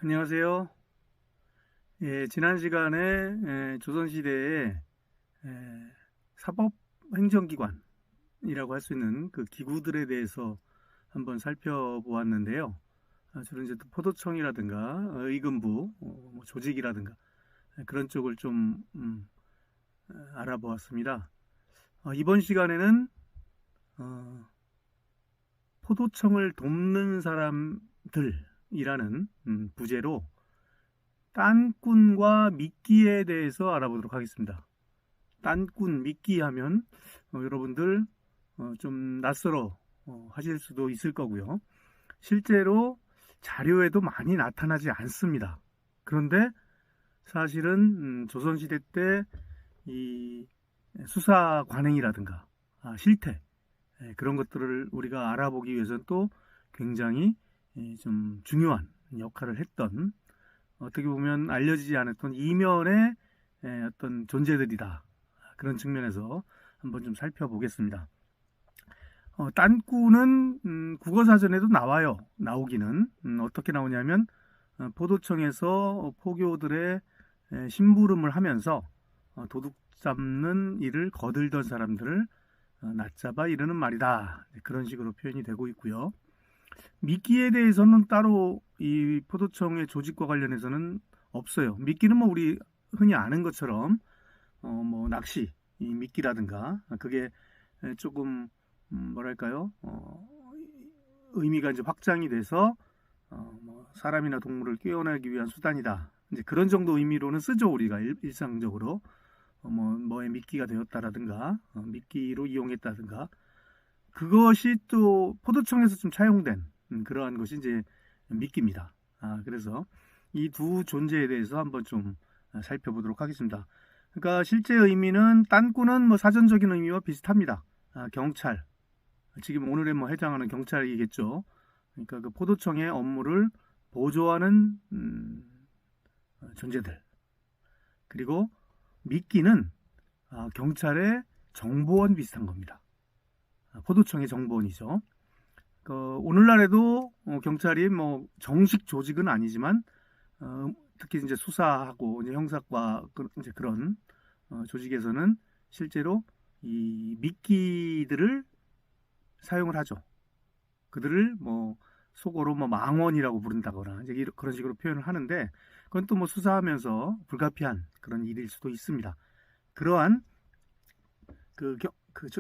안녕하세요. 지난 시간에 조선시대의 사법행정기관이라고 할 수 있는 그 기구들에 대해서 한번 살펴보았는데요. 주로 이제 또 포도청이라든가 의금부, 뭐 조직이라든가 그런 쪽을 좀 알아보았습니다. 이번 시간에는 어, 포도청을 돕는 사람들이라는 부제로 딴꾼과 미끼에 대해서 알아보도록 하겠습니다. 딴꾼, 미끼 하면 여러분들 좀 낯설어 하실 수도 있을 거고요. 실제로 자료에도 많이 나타나지 않습니다. 그런데 사실은 조선시대 때 이 수사 관행이라든가 실태 그런 것들을 우리가 알아보기 위해서는 또 굉장히 좀 중요한 역할을 했던, 어떻게 보면 알려지지 않았던 이면의 어떤 존재들이다. 그런 측면에서 한번 좀 살펴보겠습니다. 딴꾸는 국어사전에도 나와요. 나오기는 어떻게 나오냐면 포도청에서 포교들의 심부름을 하면서 도둑 잡는 일을 거들던 사람들을 낮잡아 이르는 말이다. 그런 식으로 표현이 되고 있고요. 미끼에 대해서는 따로 이 포도청의 조직과 관련해서는 없어요. 미끼는 뭐 우리 흔히 아는 것처럼 뭐 낚시, 이 미끼라든가 그게 조금 뭐랄까요? 의미가 이제 확장이 돼서 뭐 사람이나 동물을 깨어나기 위한 수단이다. 이제 그런 정도 의미로는 쓰죠, 우리가 일상적으로. 뭐의 미끼가 되었다라든가 미끼로 이용했다든가, 그것이 또 포도청에서 좀 차용된 그러한 것이 이제 미끼입니다. 그래서 이 두 존재에 대해서 한번 좀 살펴보도록 하겠습니다. 그러니까 실제 의미는 딴꾸는 뭐 사전적인 의미와 비슷합니다. 경찰, 지금 오늘에 뭐 해당하는 경찰이겠죠. 그러니까 그 포도청의 업무를 보조하는 존재들. 그리고 미끼는 경찰의 정보원 비슷한 겁니다. 포도청의 정보원이죠. 오늘날에도 경찰이 뭐 정식 조직은 아니지만 특히 이제 수사하고 이제 형사과 이제 그런 조직에서는 실제로 이 미끼들을 사용을 하죠. 그들을 뭐 속어로 뭐 망원이라고 부른다거나 이제 그런 식으로 표현을 하는데, 그건 또 뭐 수사하면서 불가피한 그런 일일 수도 있습니다. 그러한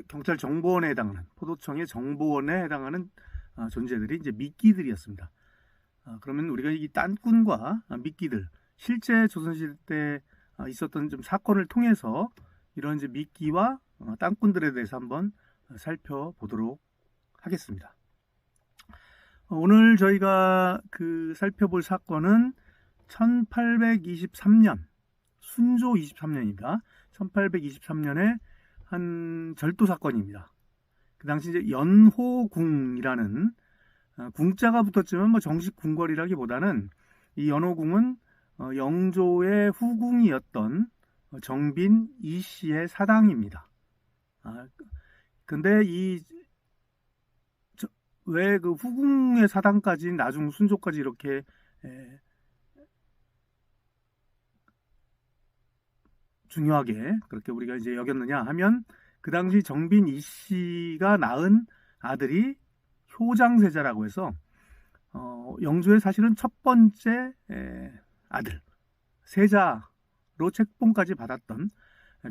경찰 정보원에 해당하는, 포도청의 정보원에 해당하는 존재들이 이제 미끼들이었습니다. 그러면 우리가 이 딴꾼과 미끼들, 실제 조선시대 때 있었던 좀 사건을 통해서 이런 이제 미끼와 딴꾼들에 대해서 한번 살펴보도록 하겠습니다. 오늘 저희가 살펴볼 사건은 1823년, 순조 23년입니다. 1823년에 한 절도 사건입니다. 그 당시 이제 연호궁이라는, 궁자가 붙었지만 뭐 정식 궁궐이라기보다는 이 연호궁은 영조의 후궁이었던 정빈 이씨의 사당입니다. 근데 왜 그 후궁의 사당까지 나중 순조까지 이렇게 중요하게 그렇게 우리가 이제 여겼느냐 하면, 그 당시 정빈 이씨가 낳은 아들이 효장세자라고 해서 영조의 사실은 첫 번째 아들, 세자로 책봉까지 받았던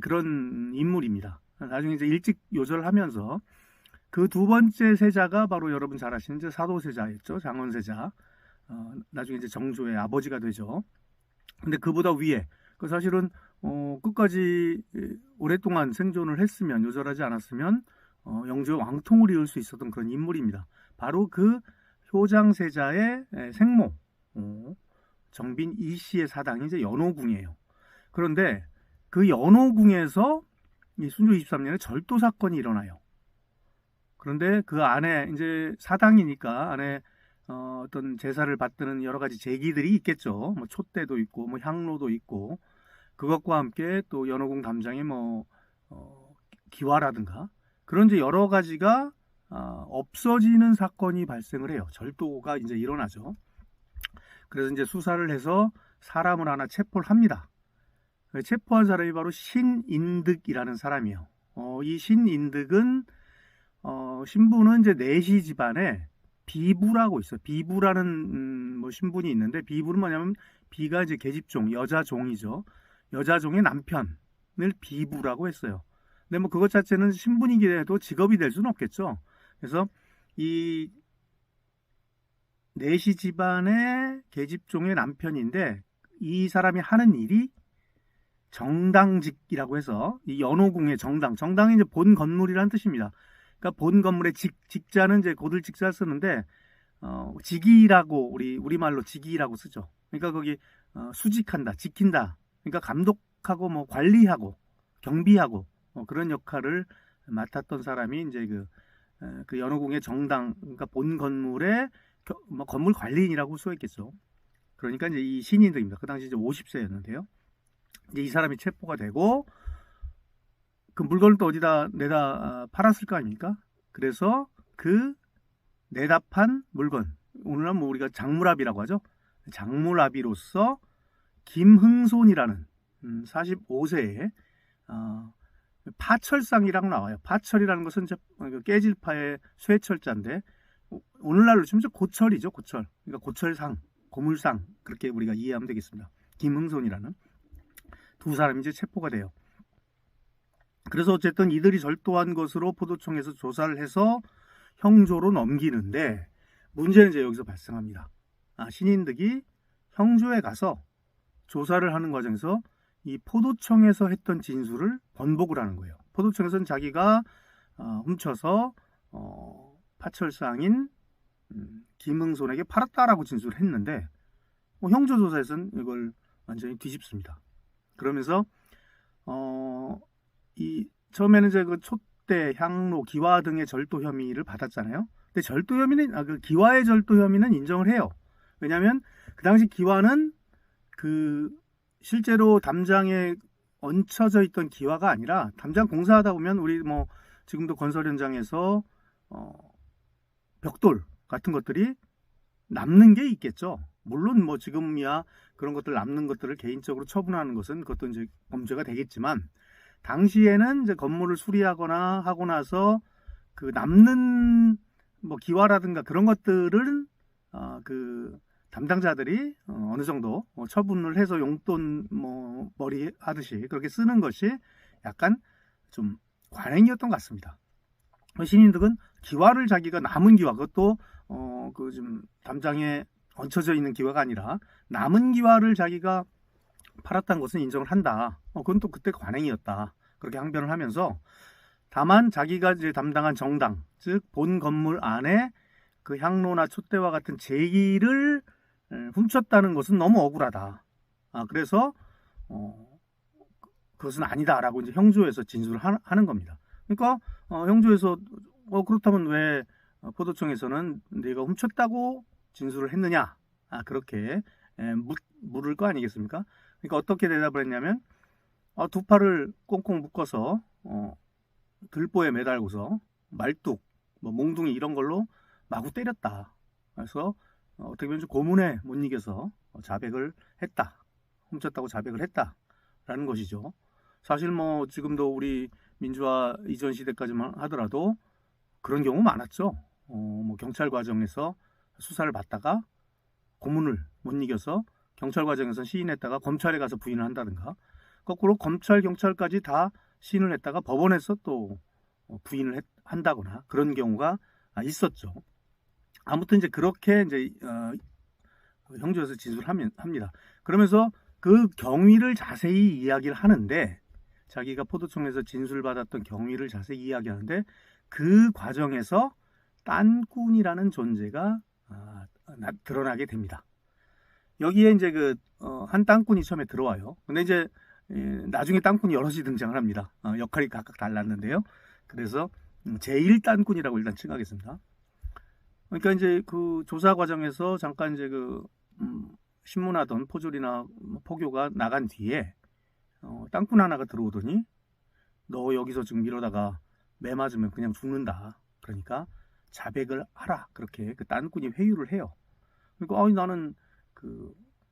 그런 인물입니다. 나중에 이제 일찍 요절하면서 그 두 번째 세자가 바로 여러분 잘 아시는 이제 사도세자였죠. 장원세자. 나중에 이제 정조의 아버지가 되죠. 근데 그보다 위에, 사실은 끝까지 오랫동안 생존을 했으면, 요절하지 않았으면 영조의 왕통을 이을 수 있었던 그런 인물입니다. 바로 그 효장세자의 생모, 정빈 이씨의 사당이 이제 연호궁이에요. 그런데 그 연호궁에서 이 순조 23년에 절도 사건이 일어나요. 그런데 그 안에 이제 사당이니까 안에 어떤 제사를 받드는 여러 가지 제기들이 있겠죠. 뭐 촛대도 있고 뭐 향로도 있고, 그것과 함께 또 연호궁 담장에 뭐 기와라든가 그런 이제 여러 가지가 없어지는 사건이 발생을 해요. 절도가 이제 일어나죠. 그래서 이제 수사를 해서 사람을 하나 체포를 합니다. 체포한 사람이 바로 신인득이라는 사람이에요. 이 신인득은 신부는 이제 내시 집안에 비부라고 있어요. 비부라는 뭐 신분이 있는데, 비부는 뭐냐면 비가 이제 계집종, 여자 종이죠. 여자 종의 남편을 비부라고 했어요. 근데 뭐 그것 자체는 신분이긴 해도 직업이 될 수는 없겠죠. 그래서 이 내시 집안의 계집종의 남편인데, 이 사람이 하는 일이 정당직이라고 해서, 이 연호궁의 정당이 이제 본 건물이라는 뜻입니다. 그러니까 본 건물의 직자는 이제 고들직자를 쓰는데, 직이라고 우리말로 직이라고 쓰죠. 그러니까 거기 수직한다, 지킨다. 그러니까 감독하고 뭐 관리하고 경비하고 그런 역할을 맡았던 사람이 이제 그 연호궁의 정당, 그러니까 본 건물의 뭐 건물 관리인이라고 할 수가 있겠죠. 그러니까 이제 이 신인들입니다. 그 당시 이제 50세였는데요. 이제 이 사람이 체포가 되고, 그 물건을 또 어디다 내다 팔았을 거 아닙니까? 그래서 그 내다 판 물건, 오늘날 뭐 우리가 장물압이라고 하죠. 장물압이로서 김흥손이라는 45세에 파철상이라고 나와요. 파철이라는 것은 이제 깨질파의 쇠철자인데, 오늘날로 치면 고철이죠. 고철. 그러니까 고철상, 고물상, 그렇게 우리가 이해하면 되겠습니다. 김흥손이라는 두 사람이 이제 체포가 돼요. 그래서 어쨌든 이들이 절도한 것으로 포도청에서 조사를 해서 형조로 넘기는데, 문제는 이제 여기서 발생합니다. 신인득이 형조에 가서 조사를 하는 과정에서 이 포도청에서 했던 진술을 번복을 하는 거예요. 포도청에서는 자기가 훔쳐서 파철상인 김흥손에게 팔았다라고 진술을 했는데, 형조조사에서는 이걸 완전히 뒤집습니다. 그러면서 처음에는 이제 그 촛대, 향로, 기와 등의 절도 혐의를 받았잖아요. 근데 절도 혐의는 그 기와의 절도 혐의는 인정을 해요. 왜냐하면 그 당시 기와는 그 실제로 담장에 얹혀져 있던 기와가 아니라, 담장 공사하다 보면 우리 뭐 지금도 건설 현장에서 벽돌 같은 것들이 남는 게 있겠죠. 물론 뭐 지금이야 그런 것들 남는 것들을 개인적으로 처분하는 것은 그것도 이제 범죄가 되겠지만, 당시에는 이제 건물을 수리하거나 하고 나서 그 남는 뭐 기와라든가 그런 것들은 그 담당자들이 어느 정도 처분을 해서 용돈 뭐 머리 하듯이 그렇게 쓰는 것이 약간 좀 관행이었던 것 같습니다. 신인득은 기와를 자기가 남은 기와, 그것도 그 좀 담장에 얹혀져 있는 기와가 아니라 남은 기와를 자기가 팔았다는 것은 인정을 한다. 그건 또 그때 관행이었다. 그렇게 항변을 하면서, 다만 자기가 이제 담당한 정당, 즉 본 건물 안에 그 향로나 촛대와 같은 제기를 훔쳤다는 것은 너무 억울하다. 그래서 그것은 아니다라고 이제 형조에서 진술을 하는 겁니다. 그러니까 형조에서 그렇다면 왜 포도청에서는 내가 훔쳤다고 진술을 했느냐? 그렇게 물을 거 아니겠습니까? 그러니까 어떻게 대답을 했냐면, 두 팔을 꽁꽁 묶어서 들보에 매달고서 말뚝, 뭐 몽둥이 이런 걸로 마구 때렸다. 그래서 어떻게 보면 고문에 못 이겨서 자백을 했다. 훔쳤다고 자백을 했다라는 것이죠. 사실 뭐 지금도 우리 민주화 이전 시대까지만 하더라도 그런 경우 많았죠. 뭐 경찰 과정에서 수사를 받다가 고문을 못 이겨서 경찰 과정에서 시인했다가 검찰에 가서 부인을 한다든가, 거꾸로 검찰, 경찰까지 다 시인을 했다가 법원에서 또 부인을 한다거나 그런 경우가 있었죠. 아무튼 이제 그렇게 이제 형조에서 진술합니다. 그러면서 그 경위를 자세히 이야기를 하는데, 자기가 포도청에서 진술받았던 경위를 자세히 이야기하는데, 그 과정에서 딴꾼이라는 존재가 드러나게 됩니다. 여기에 이제 한 딴꾼이 처음에 들어와요. 근데 이제 나중에 딴꾼이 여럿이 등장을 합니다. 역할이 각각 달랐는데요. 그래서 제1딴꾼이라고 일단 칭하겠습니다. 그러니까 이제 그 조사 과정에서 잠깐 이제 신문하던 포졸이나 포교가 나간 뒤에 딴꾼 하나가 들어오더니, 너 여기서 지금 이러다가 매 맞으면 그냥 죽는다. 그러니까 자백을 하라. 그렇게 그 딴꾼이 회유를 해요. 그러니까 나는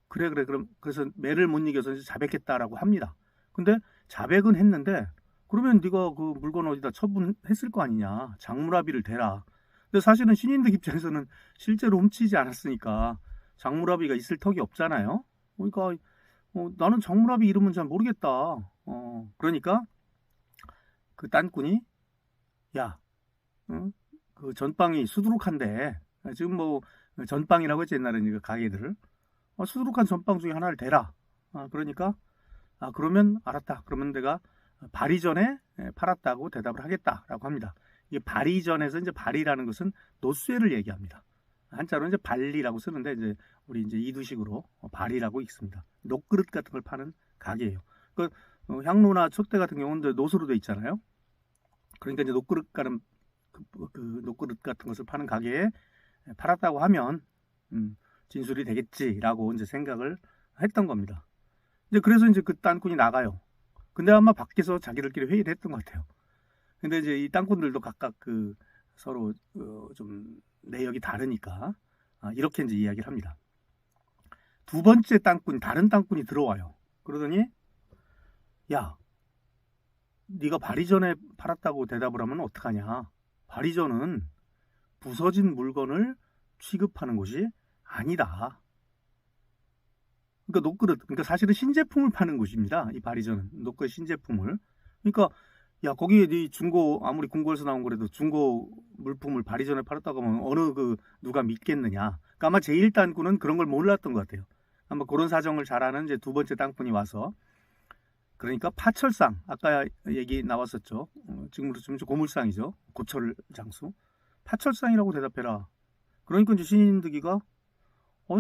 그래 그럼 그래서 매를 못 이겨서 이제 자백했다라고 합니다. 근데 자백은 했는데 그러면 네가 그 물건 어디다 처분했을 거 아니냐. 장물합의를 대라. 근데 사실은 신인들 입장에서는 실제로 훔치지 않았으니까 장물합의가 있을 턱이 없잖아요. 그러니까 나는 장물합의 이름은 잘 모르겠다. 그러니까 그 딴꾼이 야, 그 전빵이 수두룩한데 지금 뭐 전빵이라고 했지 옛날에는 그 가게들을 수두룩한 전빵 중에 하나를 대라. 그러니까 그러면 알았다. 그러면 내가 발의 전에 팔았다고 대답을 하겠다라고 합니다. 이게 발의 전에서 이제 발의라는 것은 노쇠를 얘기합니다. 한자로 이제 발리라고 쓰는데 이제 우리 이제 이두식으로 발의라고 읽습니다. 녹그릇 같은 걸 파는 가게예요. 그 향로나 촛대 같은 경우는 노수로 돼 있잖아요. 그러니까 이제 녹그릇 가는 그 녹그릇 같은 것을 파는 가게에 팔았다고 하면 진술이 되겠지라고 이제 생각을 했던 겁니다. 이제 그래서 이제 그 딴꾼이 나가요. 근데 아마 밖에서 자기들끼리 회의를 했던 것 같아요. 근데 이제 이 딴꾼들도 각각 그 서로 좀 내역이 다르니까 이렇게 이제 이야기를 합니다. 두 번째 딴꾼, 다른 딴꾼이 들어와요. 그러더니 야, 네가 발의 전에 팔았다고 대답을 하면 어떡하냐. 발의 전은 부서진 물건을 취급하는 곳이 아니다. 그러니까 녹그릇, 그러니까 사실은 신제품을 파는 곳입니다. 이 발의전은 녹그릇 신제품을. 그러니까 야, 거기에 네 중고 아무리 궁궐에서 나온 거라도 중고 물품을 발의전에 팔았다고 하면 어느 누가 믿겠느냐. 그러니까 아마 제1딴꾼은 그런 걸 몰랐던 것 같아요. 아마 그런 사정을 잘 아는 이제 두 번째 딴꾼이 와서 그러니까 파철상 아까 얘기 나왔었죠. 지금으로 좀 고물상이죠. 고철 장수. 파철상이라고 대답해라. 그러니까 이제 신인득이가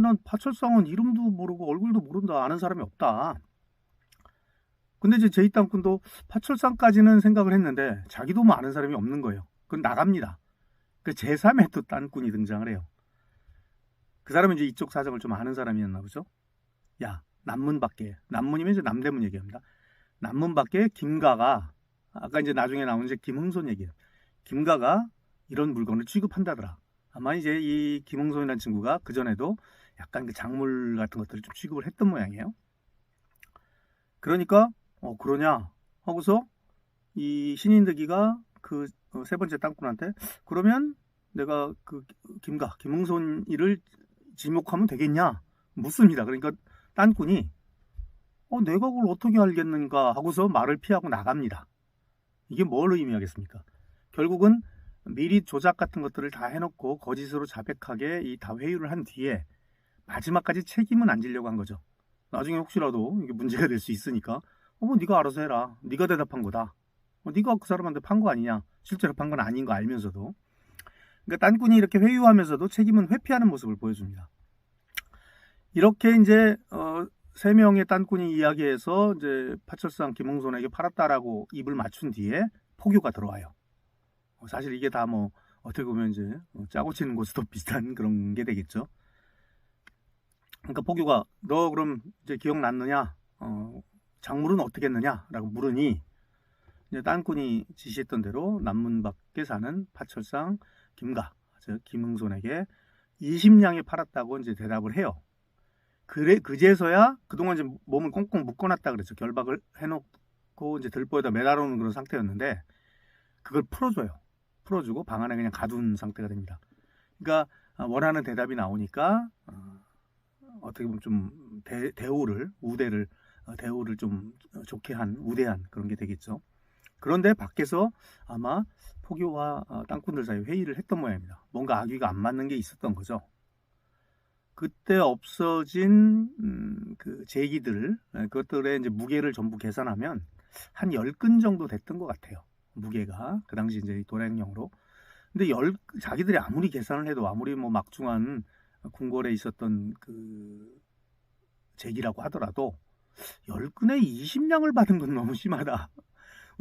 난 파철상은 이름도 모르고 얼굴도 모른다. 아는 사람이 없다. 근데 이제 제2딴꾼도 파철상까지는 생각을 했는데 자기도 뭐 아는 사람이 없는 거예요. 그건 나갑니다. 그 제3의 또 딴꾼이 등장을 해요. 그 사람은 이제 이쪽 사정을 좀 아는 사람이었나 보죠. 야, 남문 밖에. 남문이면 이제 남대문 얘기합니다. 남문 밖에 김가가 아까 이제 나중에 나온 이제 김흥손 얘기예요. 김가가 이런 물건을 취급한다더라. 아마 이제 이 김흥손이라는 친구가 그전에도 약간 그 작물 같은 것들을 좀 취급을 했던 모양이에요. 그러니까 그러냐 하고서 이 신인득이가 그 세 번째 딴꾼한테 그러면 내가 그 김흥손이를 지목하면 되겠냐 묻습니다. 그러니까 딴꾼이 내가 그걸 어떻게 알겠는가 하고서 말을 피하고 나갑니다. 이게 뭘 의미하겠습니까? 결국은 미리 조작 같은 것들을 다 해놓고 거짓으로 자백하게 이 다 회유를 한 뒤에 마지막까지 책임은 안 지려고 한 거죠. 나중에 혹시라도 이게 문제가 될 수 있으니까 뭐 네가 알아서 해라. 네가 대답한 거다. 네가 그 사람한테 판 거 아니냐. 실제로 판 건 아닌 거 알면서도. 그러니까 딴꾼이 이렇게 회유하면서도 책임은 회피하는 모습을 보여줍니다. 이렇게 이제 세 명의 딴꾼이 이야기해서 이제 파철상 김흥손에게 팔았다라고 입을 맞춘 뒤에 포교가 들어와요. 사실 이게 다 뭐 어떻게 보면 이제 짜고 치는 곳도 비슷한 그런 게 되겠죠. 그러니까 포교가 너 그럼 이제 기억났느냐? 작물은 어떻게 했느냐라고 물으니 이제 딴꾼이 지시했던 대로 남문 밖에 사는 파철상 김가, 즉 김흥손에게 20냥에 팔았다고 이제 대답을 해요. 그제서야 그동안 이제 몸을 꽁꽁 묶어놨다 그랬죠. 결박을 해놓고 이제 들보에다 매달아놓은 그런 상태였는데 그걸 풀어주고 방 안에 그냥 가둔 상태가 됩니다. 그러니까 원하는 대답이 나오니까 어떻게 보면 좀 대우를 좀 좋게 한 우대한 그런 게 되겠죠. 그런데 밖에서 아마 포교와 땅꾼들 사이 회의를 했던 모양입니다. 뭔가 악의가 안 맞는 게 있었던 거죠. 그때 없어진 그 제기들 그것들의 이제 무게를 전부 계산하면 한 10근 정도 됐던 것 같아요. 무게가 그 당시 이제 도량령으로. 근데 자기들이 아무리 계산을 해도 아무리 뭐 막중한 궁궐에 있었던 그 제기라고 하더라도 10근에 20냥을 받은 건 너무 심하다.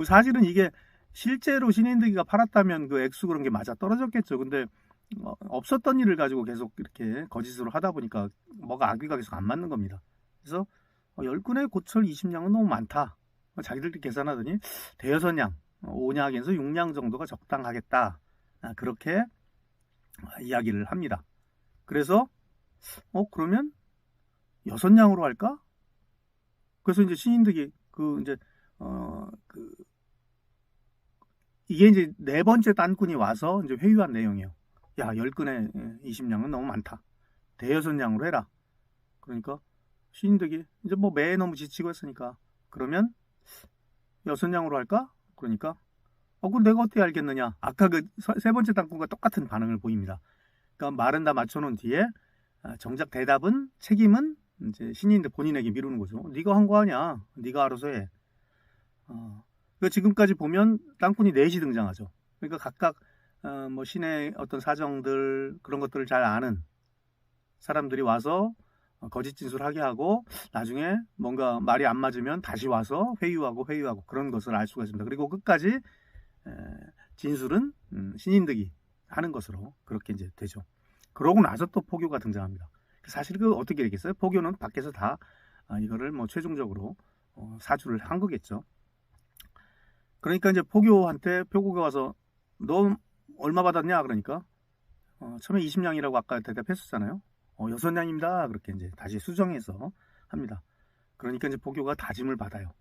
사실은 이게 실제로 신인득이가 팔았다면 그 액수 그런 게 맞아 떨어졌겠죠. 근데 없었던 일을 가지고 계속 이렇게 거짓으로 하다 보니까 뭐가 악의가 계속 안 맞는 겁니다. 그래서 10근에 고철 20냥은 너무 많다. 자기들끼리 계산하더니 대여섯 냥, 5냥에서 6냥 정도가 적당하겠다. 그렇게 이야기를 합니다. 그래서 그러면 여선양으로 할까? 그래서 이제 신인들이 이게 이제 네 번째 딴꾼이 와서 이제 회유한 내용이에요. 야, 10근에 20냥은 너무 많다. 대여선양으로 해라. 그러니까 신인들이 이제 뭐 매에 너무 지치고 했으니까 그러면 여선양으로 할까? 그러니까 그럼 내가 어떻게 알겠느냐? 아까 그 세 번째 딴꾼과 똑같은 반응을 보입니다. 그러니까 말은 다 맞춰놓은 뒤에 정작 대답은 책임은 이제 신인들 본인에게 미루는 거죠. 네가 한 거 아니야. 네가 알아서 해. 그러니까 지금까지 보면 땅꾼이 넷이 등장하죠. 그러니까 각각 뭐 신의 어떤 사정들 그런 것들을 잘 아는 사람들이 와서 거짓 진술하게 하고 나중에 뭔가 말이 안 맞으면 다시 와서 회유하고 그런 것을 알 수가 있습니다. 그리고 끝까지 진술은 신인득이 하는 것으로 그렇게 이제 되죠. 그러고 나서 또 포교가 등장합니다. 사실 그 어떻게 되겠어요? 포교는 밖에서 다 이거를 뭐 최종적으로 사주를 한 거겠죠. 그러니까 이제 포교한테 표고가 와서 너 얼마 받았냐? 그러니까 처음에 20냥이라고 아까 대답했었잖아요. 6냥입니다. 그렇게 이제 다시 수정해서 합니다. 그러니까 이제 포교가 다짐을 받아요.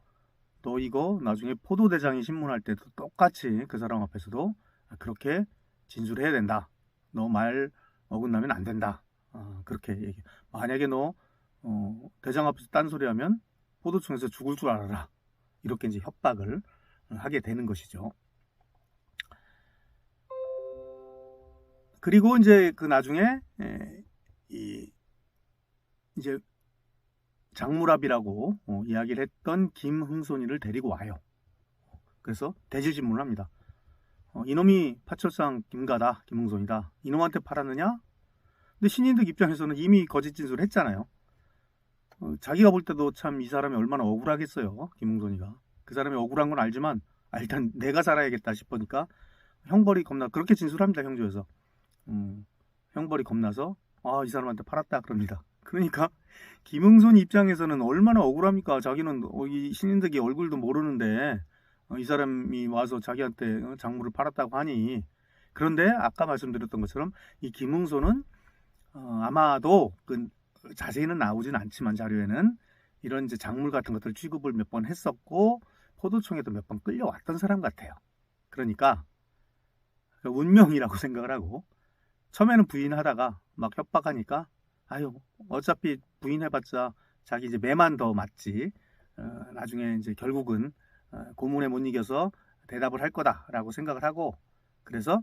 너 이거 나중에 포도대장이 신문할 때도 똑같이 그 사람 앞에서도 그렇게 진술해야 된다. 너 말 어긋나면 안 된다. 그렇게 얘기. 만약에 너 대장 앞에서 딴소리하면 포도청에서 죽을 줄 알아라. 이렇게 이제 협박을 하게 되는 것이죠. 그리고 이제 그 나중에 이제 장무랍이라고 이야기를 했던 김흥손이를 데리고 와요. 그래서 대질질문을 합니다. 이놈이 파철상 김가다, 김흥손이다. 이놈한테 팔았느냐? 근데 신인들 입장에서는 이미 거짓 진술을 했잖아요. 자기가 볼 때도 참 이 사람이 얼마나 억울하겠어요. 김흥손이가. 그 사람이 억울한 건 알지만 일단 내가 살아야겠다 싶으니까 형벌이 겁나 그렇게 진술합니다. 형조에서. 형벌이 겁나서 이 사람한테 팔았다 그럽니다. 그러니까 김흥손 입장에서는 얼마나 억울합니까? 자기는 이 신인덕이 얼굴도 모르는데 이 사람이 와서 자기한테 작물을 팔았다고 하니. 그런데 아까 말씀드렸던 것처럼 이 김흥손은 아마도 그 자세히는 나오진 않지만 자료에는 이런 이제 작물 같은 것들 취급을 몇 번 했었고 포도청에도 몇 번 끌려왔던 사람 같아요. 그러니까 운명이라고 생각을 하고 처음에는 부인하다가 막 협박하니까 어차피 부인해봤자 자기 이제 매만 더 맞지. 나중에 이제 결국은 고문에 못 이겨서 대답을 할 거다라고 생각을 하고 그래서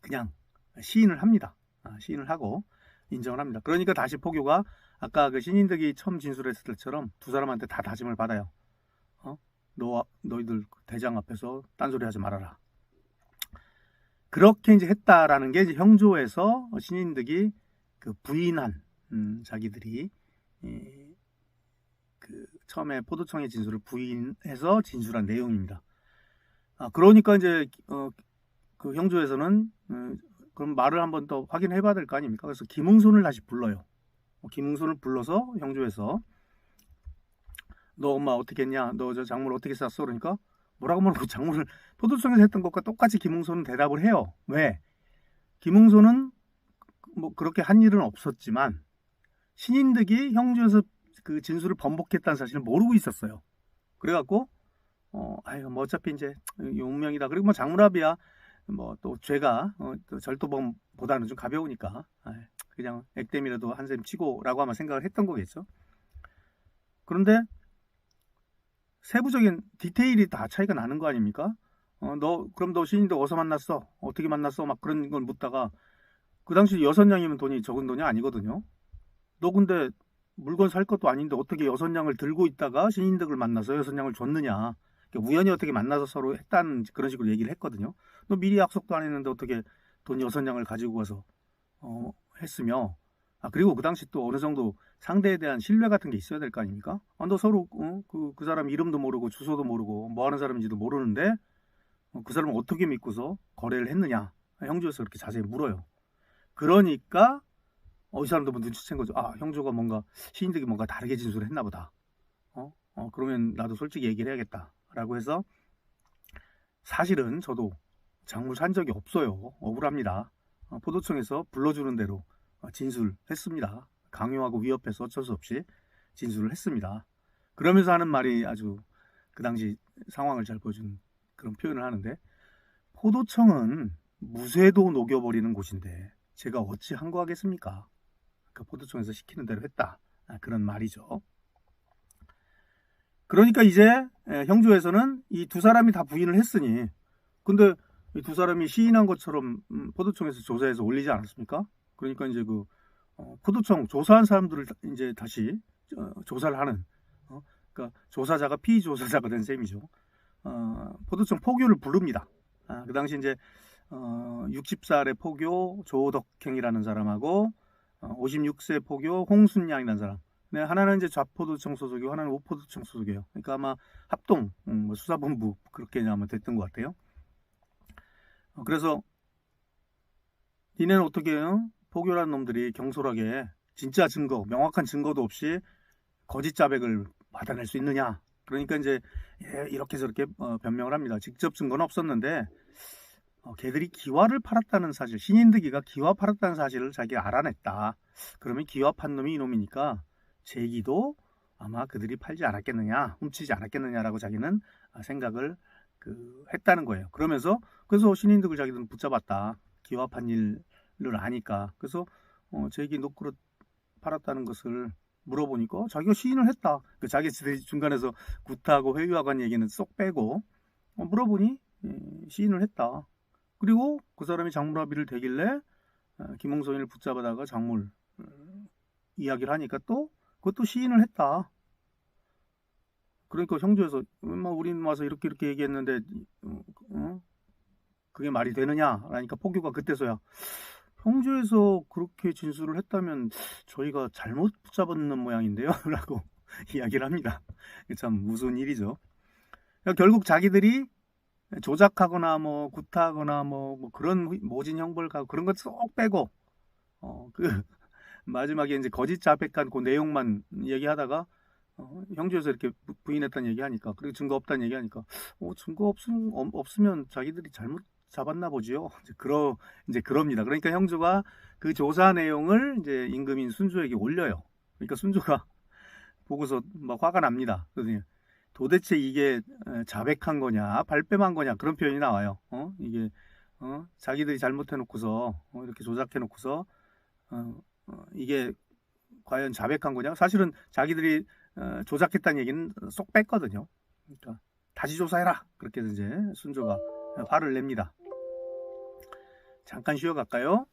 그냥 시인을 합니다. 시인을 하고 인정을 합니다. 그러니까 다시 포교가 아까 그 신인덕이 처음 진술했을 때처럼 두 사람한테 다 다짐을 받아요. 너희들 대장 앞에서 딴소리 하지 말아라. 그렇게 이제 했다라는 게 이제 형조에서 신인덕이 그 부인한 자기들이 그 처음에 포도청의 진술을 부인해서 진술한 내용입니다. 그러니까 이제 그 형조에서는 그럼 말을 한번 더 확인해 봐야 될 거 아닙니까? 그래서 김흥손을 다시 불러요. 김흥손을 불러서 형조에서 너 엄마 어떻게 했냐? 너 저 작물 어떻게 쌌어? 그러니까 뭐라고 작물을 포도청에서 했던 것과 똑같이 김흥손은 대답을 해요. 왜? 김흥손은 뭐 그렇게 한 일은 없었지만 신인덕이 형조에서 그 진술을 번복했다는 사실을 모르고 있었어요. 그래갖고 뭐 어차피 이제 운명이다. 그리고 뭐 장무랍이야. 뭐 또 죄가 또 절도범보다는 좀 가벼우니까 그냥 액땜이라도 한 셈 치고라고 아마 생각을 했던 거겠죠. 그런데 세부적인 디테일이 다 차이가 나는 거 아닙니까? 그럼 너 신인덕 어디서 만났어? 어떻게 만났어? 막 그런 걸 묻다가 그 당시 6냥이면 돈이 적은 돈이 아니거든요. 너 근데 물건 살 것도 아닌데 어떻게 6냥을 들고 있다가 신인덕을 만나서 6냥을 줬느냐. 그러니까 우연히 어떻게 만나서 서로 했다는 그런 식으로 얘기를 했거든요. 너 미리 약속도 안 했는데 어떻게 돈 6냥을 가지고 가서 했으며 그리고 그 당시 또 어느 정도 상대에 대한 신뢰 같은 게 있어야 될 거 아닙니까? 너 서로 그 사람 이름도 모르고 주소도 모르고 뭐 하는 사람인지도 모르는데 그 사람을 어떻게 믿고서 거래를 했느냐. 형조에서 그렇게 자세히 물어요. 그러니까 이 사람도 뭐 눈치챈 거죠. 형조가 뭔가 신인덕이 뭔가 다르게 진술을 했나 보다. 그러면 나도 솔직히 얘기를 해야겠다 라고 해서 사실은 저도 작물 산 적이 없어요. 억울합니다. 포도청에서 불러주는 대로 진술했습니다. 강요하고 위협해서 어쩔 수 없이 진술을 했습니다. 그러면서 하는 말이 아주 그 당시 상황을 잘 보여준 그런 표현을 하는데, 포도청은 무쇠도 녹여버리는 곳인데 제가 어찌 항거하겠습니까? 그 포도청에서 시키는 대로 했다. 그런 말이죠. 그러니까 이제 형조에서는 이 두 사람이 다 부인을 했으니, 근데 이 두 사람이 시인한 것처럼 포도청에서 조사해서 올리지 않았습니까? 그러니까 이제 그 포도청 조사한 사람들을 이제 다시 조사를 하는, 그러니까 조사자가 피조사자가 된 셈이죠. 포도청 포교를 부릅니다. 그 당시 이제 60살의 포교 조덕행이라는 사람하고 56세 포교 홍순양이라는 사람. 네, 하나는 이제 좌포도청 소속이고 하나는 우포도청 소속이에요. 그러니까 아마 합동 뭐 수사본부 그렇게 아마 됐던 것 같아요. 그래서 니네는 어떻게 해요? 포교라는 놈들이 경솔하게 진짜 증거, 명확한 증거도 없이 거짓 자백을 받아낼 수 있느냐? 그러니까 이제 이렇게 저렇게 변명을 합니다. 직접 증거는 없었는데 걔들이 기와를 팔았다는 사실, 신인득이가 기와 팔았다는 사실을 자기가 알아냈다. 그러면 기와 판 놈이 이놈이니까 제기도 아마 그들이 팔지 않았겠느냐, 훔치지 않았겠느냐라고 자기는 생각을 했다는 거예요. 그래서 신인득을 자기들은 붙잡았다. 기와 판 일을 아니까. 그래서 제기 녹그릇 팔았다는 것을 물어보니까 자기가 시인을 했다. 자기 중간에서 구타하고 회유하고 한 얘기는 쏙 빼고 물어보니 시인을 했다. 그리고 그 사람이 작물아비를 대길래 김홍선이를 붙잡아다가 작물 이야기를 하니까 그것도 시인을 했다. 그러니까 형조에서 우린 와서 이렇게 얘기했는데 그게 말이 되느냐? 라니까 포교가 그때서야 형조에서 그렇게 진술을 했다면 저희가 잘못 붙잡았는 모양인데요? 라고 이야기를 합니다. 참 무서운 일이죠. 그러니까 결국 자기들이 조작하거나 구타하거나 그런 모진 형벌 가고 그런 것 쏙 빼고 마지막에 이제 거짓 자백한 그 내용만 얘기하다가 형조에서 이렇게 부인했다는 얘기하니까, 그리고 증거 없다는 얘기하니까 증거 없으면 자기들이 잘못 잡았나 보지요. 이제 그럽니다. 그러니까 형조가 그 조사 내용을 이제 임금인 순조에게 올려요. 그러니까 순조가 보고서 막 화가 납니다. 그래서 도대체 이게 자백한 거냐, 발뺌한 거냐, 그런 표현이 나와요. 이게 자기들이 잘못해놓고서 이렇게 조작해놓고서 이게 과연 자백한 거냐? 사실은 자기들이 조작했다는 얘기는 쏙 뺐거든요. 그러니까 다시 조사해라. 그렇게 이제 순조가 화를 냅니다. 잠깐 쉬어갈까요?